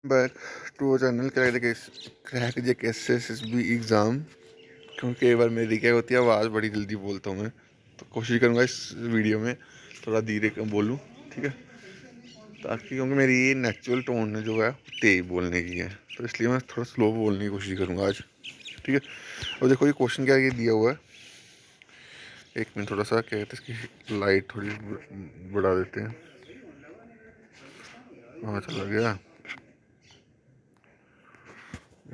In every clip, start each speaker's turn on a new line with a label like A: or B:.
A: Back to our channel crack जे SSB exam. क्योंकि कई बार मेरी क्या होती है, आवाज़ बड़ी जल्दी बोलता हूँ मैं, तो कोशिश करूँगा इस वीडियो में थोड़ा धीरे कम बोलूँ, ठीक है, ताकि क्योंकि मेरी ये नेचुरल टोन है जो है तेज़ बोलने की है, तो इसलिए मैं थोड़ा स्लो बोलने की कोशिश करूँगा आज, ठीक है। अब देखो ये क्वेश्चन क्या ये दिया हुआ है, एक मिनट थोड़ा सा क्या कहते हैं इसकी लाइट थोड़ी बढ़ा देते हैं। हाँ चला गया,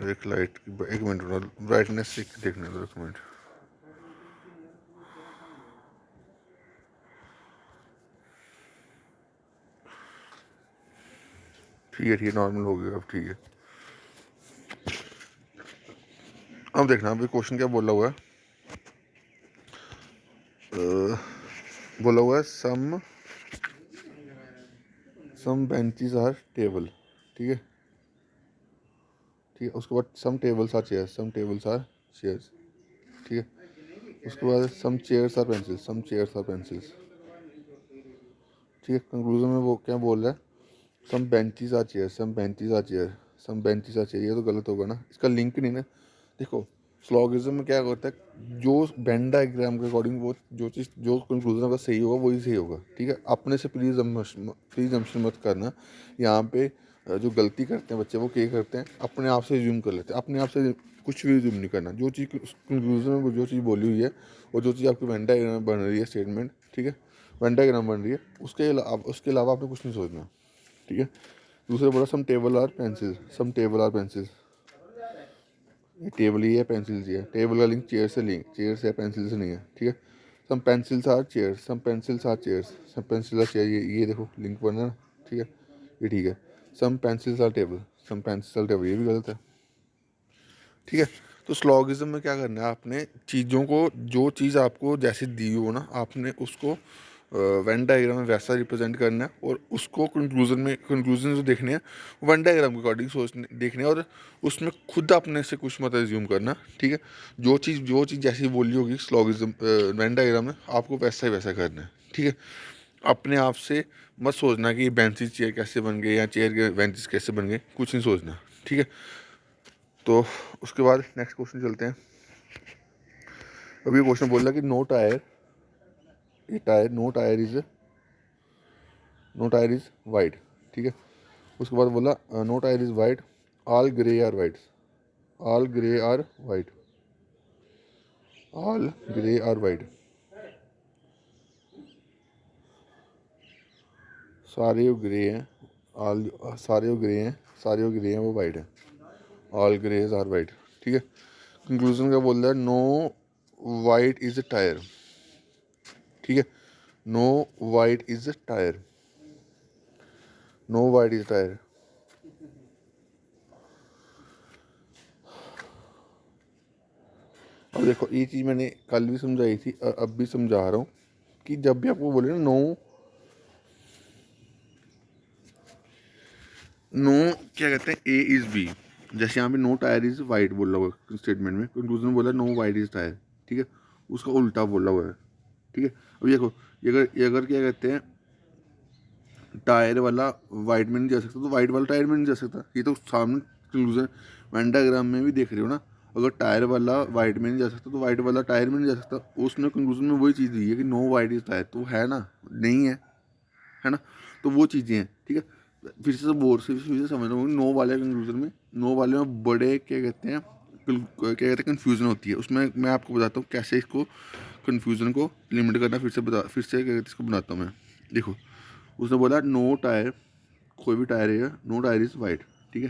A: एक लाइट की एक मिनट थोड़ा ब्राइटनेस देखने दो, एक मिनट। ठीक है नॉर्मल हो गया अब, ठीक है। अब देखना अभी क्वेश्चन क्या बोला हुआ है। बोला हुआ है सम बेंचेस आर टेबल, ठीक है, ठीक है। उसके बाद some tables are chairs, some tables are chairs, ठीक है। उसके बाद some chairs are pencils, some chairs are pencils, ठीक है। कंक्लूजन में वो क्या बोल रहा है, some benches are chair, some benches are chair, some benches are chair, ये तो गलत होगा ना, इसका लिंक नहीं ना। देखो स्लॉगिज्म में क्या होता है, जो वेन डायग्राम के अकॉर्डिंग वो जो चीज़ जो कंक्लूजन का सही होगा वही सही होगा, ठीक है। अपने से प्लीज़ अम्शन मत करना यहाँ पे। जो गलती करते हैं बच्चे वो क्या करते हैं, अपने आप से ज्यूम कर लेते हैं, अपने आप से कुछ भी ज्यूम नहीं करना। जो चीज़ कंक्लूजन में जो चीज़ बोली हुई है और जो चीज़ आपकी वेन डायग्राम बन रही है स्टेटमेंट, ठीक है, वेन डायग्राम बन रही है, उसके अलावा आपने कुछ नहीं सोचना, ठीक है। दूसरा बोला some table are pencil, some table are pencil, ये टेबल ही है पेंसिल ही है, टेबल का लिंक चेयर से पेंसिल से नहीं है, ठीक है। Some pencils are chairs, some pencils are chairs, some pencil are chair, ये देखो लिंक बना ना, ठीक है, ये ठीक है। Some pencils are table, some pencils are table, ये भी गलत है, ठीक है। तो स्लॉगिज्म में क्या करना है, आपने चीज़ों को जो चीज़ आपको जैसे दी हो ना, आपने उसको वेन डायग्राम में वैसा रिप्रेजेंट करना है और उसको कंक्लूजन जो देखने हैं वन डायग्राम के अकॉर्डिंग सोचने देखने हैं, और उसमें खुद अपने से कुछ मत एज्यूम करना, ठीक है। जो चीज़ जैसी बोली होगी स्लॉगिज्म वेन डायग्राम में, आपको वैसा ही वैसा करना है, ठीक है। अपने आप से मत सोचना कि बेंचेस चेयर कैसे बन गए या चेयर के बेंचेस कैसे बन गए, कुछ नहीं सोचना, ठीक है। तो उसके बाद नेक्स्ट क्वेश्चन चलते हैं। अभी क्वेश्चन बोल रहा कि नो टायर इज वाइट, ठीक है। उसके बाद बोला no tyre is white, all grey are white, all grey are white, all grey are white, सारे वो ग्रे हैं, ऑल सारे वो ग्रे हैं, सारे वो ग्रे हैं वो वाइट है, ऑल ग्रेज आर वाइट, ठीक है। कंक्लूजन क्या बोल रहा है, no white is a tyre, ठीक है, no white is a tyre, no white is tyre. अब देखो ये चीज़ मैंने कल भी समझाई थी और अब भी समझा रहा हूँ कि जब भी आपको बोले ना नो क्या कहते हैं, ए इज़ बी, जैसे यहाँ पे नो टायर इज़ वाइट बोला हुआ है स्टेटमेंट में, कंक्लूजन में बोला नो वाइट इज़ टायर, ठीक है, उसका उल्टा बोला हुआ है, ठीक है। अब देखो ये अगर क्या कहते हैं, टायर वाला वाइट में नहीं जा सकता तो वाइट वाला टायर में नहीं जा सकता, ये तो सामने कंक्लूजन वेन डायग्राम में भी देख रहे हो ना। अगर टायर वाला वाइट में नहीं जा सकता तो वाइट वाला टायर में नहीं जा सकता, उसने कंक्लूजन में वही चीज़ दी है कि नो वाइट इज टायर, तो है ना, नहीं है ना, तो वो चीज़ें हैं, ठीक है। फिर से बोर से फिर से समझ रहा हूँ, नो वाले कंक्लूजन में, नो वाले में बड़े क्या कहते हैं, क्या कहते हैं कन्फ्यूज़न होती है उसमें। मैं आपको बताता हूँ कैसे इसको कन्फ्यूज़न को लिमिट करना, फिर से क्या कहते हैं इसको बनाता हूँ मैं। देखो उसने बोला नो टायर, कोई भी टायर है, नो टायर इज़ वाइट, ठीक है,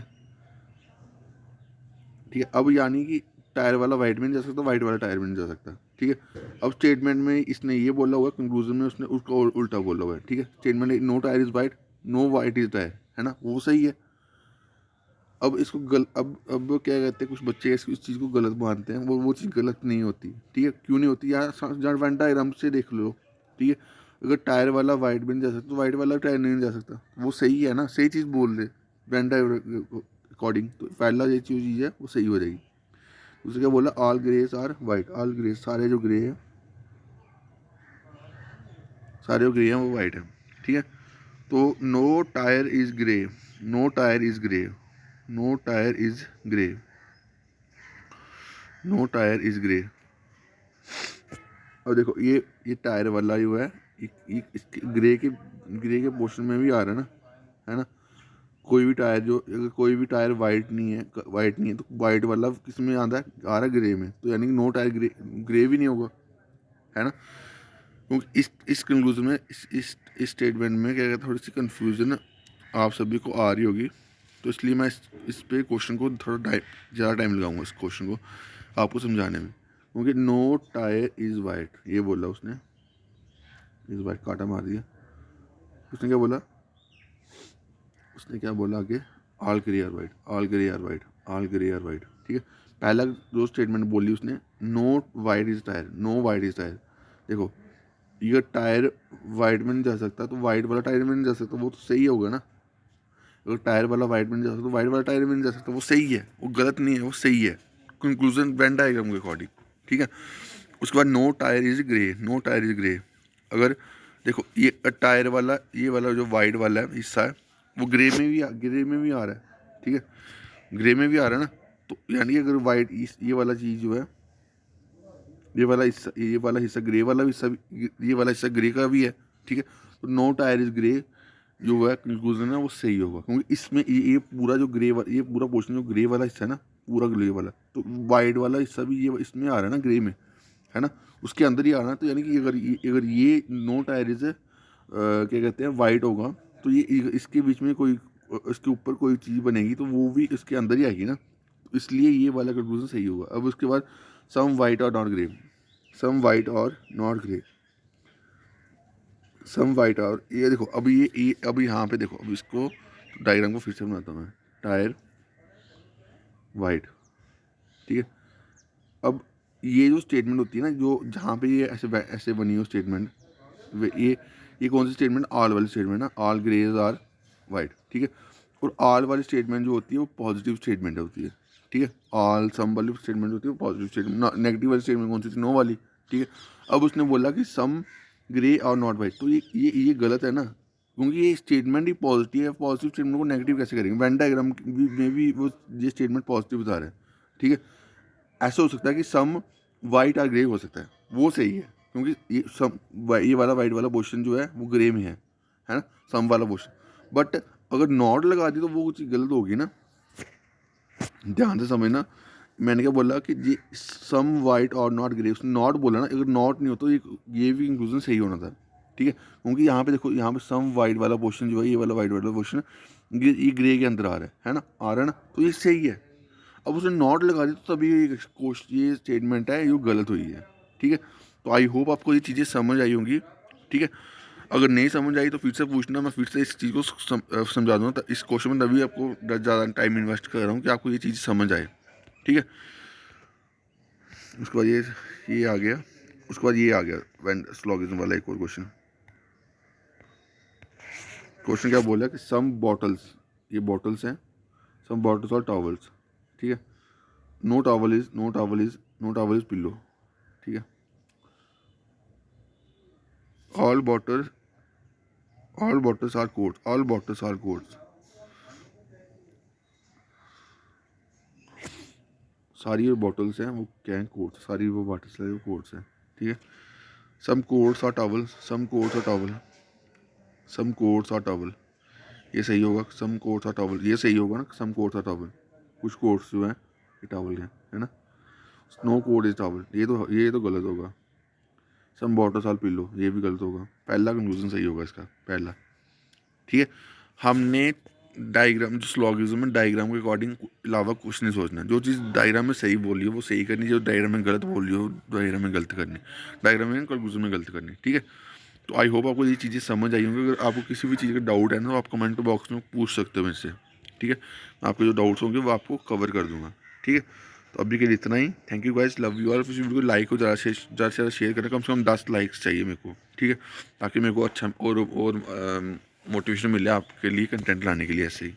A: ठीक है। अब यानी कि टायर वाला वाइट में नहीं जा सकता, वाइट वाला टायर में नहीं जा सकता, ठीक है। अब स्टेटमेंट में इसने ये बोला हुआ है, कंक्लूजन में उसने उसका उल्टा बोला हुआ है, ठीक है। Statement no tyre is white, no white is tyre, है ना, वो सही है। अब इसको अब क्या कहते हैं, कुछ बच्चे इस चीज़ को गलत मानते हैं, वो चीज़ गलत नहीं होती, ठीक है। क्यों नहीं होती यार, वन डायग्राम से देख लो, ठीक है। अगर टायर वाला वाइट में नहीं जा सकता तो वाइट वाला टायर नहीं जा सकता, वो सही है ना, सही चीज़ बोल रहे वन डायग्राम अकॉर्डिंग, तो पहला ये चीज़ है वो सही हो जाएगी। दूसरा क्या बोला, all greys are white, all greys सारे जो ग्रे हैं, सारे जो ग्रे हैं वो वाइट है, ठीक है। तो no tyre is grey, no tyre is grey, no tyre is grey, no tyre is grey. और देखो ये टायर वाला जो है इसके ग्रे के पोर्शन में भी आ रहा है ना। कोई भी टायर जो, अगर कोई भी टायर वाइट नहीं है तो वाइट वाला किस में आता है, आ रहा है ग्रे में, तो यानी कि नो टायर ग्रे भी नहीं होगा, है ना। क्योंकि इस कंक्लूजन में इस स्टेटमेंट में क्या कहते, थोड़ी सी कन्फ्यूजन आप सभी को आ रही होगी, तो इसलिए मैं इस पे क्वेश्चन को थोड़ा ज़्यादा टाइम लगाऊंगा इस क्वेश्चन को आपको समझाने में। क्योंकि नो टायर इज़ वाइट ये बोला उसने, इज़ वाइट काटा मार दिया। उसने क्या बोला, उसने क्या बोला आगे, all grey are white, all grey are white, all grey are white, ठीक है। पहला जो स्टेटमेंट बोली उसने, no white is tyre, no white is tyre. देखो ये टायर वाइट में नहीं जा सकता तो वाइट वाला टायर में नहीं जा सकता, वो तो सही होगा ना। अगर टायर वाला वाइट में नहीं जा सकता तो वाइट वाला टायर में नहीं जा सकता, वो सही है, वो गलत नहीं है, वो सही है। कंक्लूजन वेन डायग्राम के अकॉर्डिंग, ठीक है। उसके बाद no tyre is grey, no tyre is grey. अगर देखो ये टायर वाला, ये वाला जो वाइट वाला हिस्सा है वो ग्रे में भी आ रहा है, ठीक है, ग्रे में भी आ रहा है ना। तो यानी अगर वाइट ये वाला चीज़ जो है, ये वाला हिस्सा ग्रे वाला हिस्सा, ये वाला हिस्सा ग्रे का भी है, ठीक है। तो नो टायर इज़ ग्रे जो है कंक्लूजन है वो सही होगा, क्योंकि इसमें ये पूरा जो ग्रे वाला, ये पूरा पोर्शन जो ग्रे वाला हिस्सा है ना, पूरा ग्रे वाला, तो वाइट वाला हिस्सा भी ये इसमें आ रहा है ना, ग्रे में, है ना, उसके अंदर ही आ रहा है। तो यानी कि अगर ये नो टायर इज क्या कहते हैं वाइट होगा, तो ये इसके बीच में कोई, इसके ऊपर कोई चीज़ बनेगी तो वो भी इसके अंदर ही आएगी ना, तो इसलिए ये वाला कंक्लूजन सही होगा। अब उसके बाद सम वाइट और नॉट ग्रे, सम वाइट और नॉट ग्रे, सम वाइट और, ये देखो अभी ये अभी यहाँ पे देखो, अब इसको डायग्राम को फिर से बनाता हूँ मैं, टायर वाइट, ठीक है। अब ये जो स्टेटमेंट होती है ना, जो जहाँ पे ये ऐसे बनी हो स्टेटमेंट, ये कौन सी स्टेटमेंट, ऑल वाली स्टेटमेंट ना, ऑल ग्रेज आर वाइट, ठीक है। और ऑल वाली स्टेटमेंट जो होती है वो पॉजिटिव स्टेटमेंट होती है, ठीक है। ऑल सम वाली स्टेटमेंट होती है वो पॉजिटिव स्टेटमेंट, नेगेटिव वाली स्टेटमेंट कौन सी थी, नो वाली, ठीक है। अब उसने बोला कि सम ग्रे और नॉट वाइट, तो ये गलत है ना, क्योंकि ये स्टेटमेंट ही पॉजिटिव है, पॉजिटिव स्टेटमेंट को नेगेटिव कैसे करेंगे। वेन डायग्राम में भी वो ये स्टेटमेंट पॉजिटिव बता रहे हैं, ठीक है। ऐसा हो सकता है कि सम वाइट और ग्रे हो सकता है, वो सही है, क्योंकि ये वाला वाइट वाला पोर्शन जो है वो ग्रे में है ना, सम वाला पोर्शन। बट अगर नॉट लगा दी तो वो कुछ गलत होगी ना, ध्यान से समझना। मैंने क्या बोला कि जी सम वाइट और नॉट ग्रे, उसने नॉट बोला ना, अगर नॉट नहीं हो तो ये भी इंक्लूजन सही होना था, ठीक है। क्योंकि यहाँ पे देखो, यहाँ पे सम वाइट वाला पोर्शन जो है, ये वाला वाइट वाला पोर्शन ये ग्रे के अंदर आ रहा है ना, आ रहा है ना, तो ये सही है। अब उसने नॉट लगा दी तो तभी ये स्टेटमेंट है ये गलत हुई है, ठीक है। तो आई होप आपको ये चीज़ें समझ आई होंगी, ठीक है। अगर नहीं समझ आई तो फिर से पूछना, मैं फिर से इस चीज़ को समझा दूँगा। इस क्वेश्चन में तभी आपको ज़्यादा टाइम इन्वेस्ट कर रहा हूँ कि आपको ये चीज़ समझ आए, ठीक है। उसके बाद ये आ गया, उसके बाद ये आ गया वेन स्लॉगिज्म वाला एक और क्वेश्चन क्या बोला कि सम बॉटल्स, ये बॉटल्स हैं, सम बॉटल्स और टॉवल्स, ठीक है। नो टॉवल इज पिल्लो, ठीक है। All bottles are coats, all bottles are coats, सारी जो बॉटल्स हैं वो क्या हैं, कोट्स, सारी वो बॉटल्स हैं वो कोट्स हैं, ठीक है। Some coats are towel, some coats are towel, some coats are towel, ये सही होगा, सम कोट्स आर टॉवल, ये सही होगा ना, सम कोट्स आर टॉवल, कुछ कोट्स जो हैं ये टॉवल हैं, है ना। नो कोट इज टॉवल, ये तो गलत होगा। सम बॉटल्स आर पिल्लो, ये भी गलत होगा। पहला कंक्लूजन सही होगा इसका, पहला, ठीक है। हमने डायग्राम, जो स्लॉगिज्म है, डायग्राम के अकॉर्डिंग अलावा कुछ नहीं सोचना। जो चीज़ डायग्राम में सही बोली हो वो सही करनी, जो डायग्राम में गलत बोली हो डायग्राम में गलत करनी, डायग्राम में कंक्लूजन में गलत करनी, ठीक है। तो आई होप आपको ये चीज़ें समझ आई होंगी। अगर आपको किसी भी चीज़ का डाउट है ना तो आप कमेंट बॉक्स में पूछ सकते हो मुझसे, ठीक है। आपके जो डाउट्स होंगे वो आपको कवर कर दूँगा, ठीक है। तो अभी के लिए इतना ही। Thank you guys, love you. और इस वीडियो को लाइक हो ज़्यादा से ज़्यादा शेयर करें, कम से कम 10 लाइक्स चाहिए मेरे को, ठीक है, ताकि मेरे को अच्छा और मोटिवेशन मिले आपके लिए कंटेंट लाने के लिए ऐसे ही।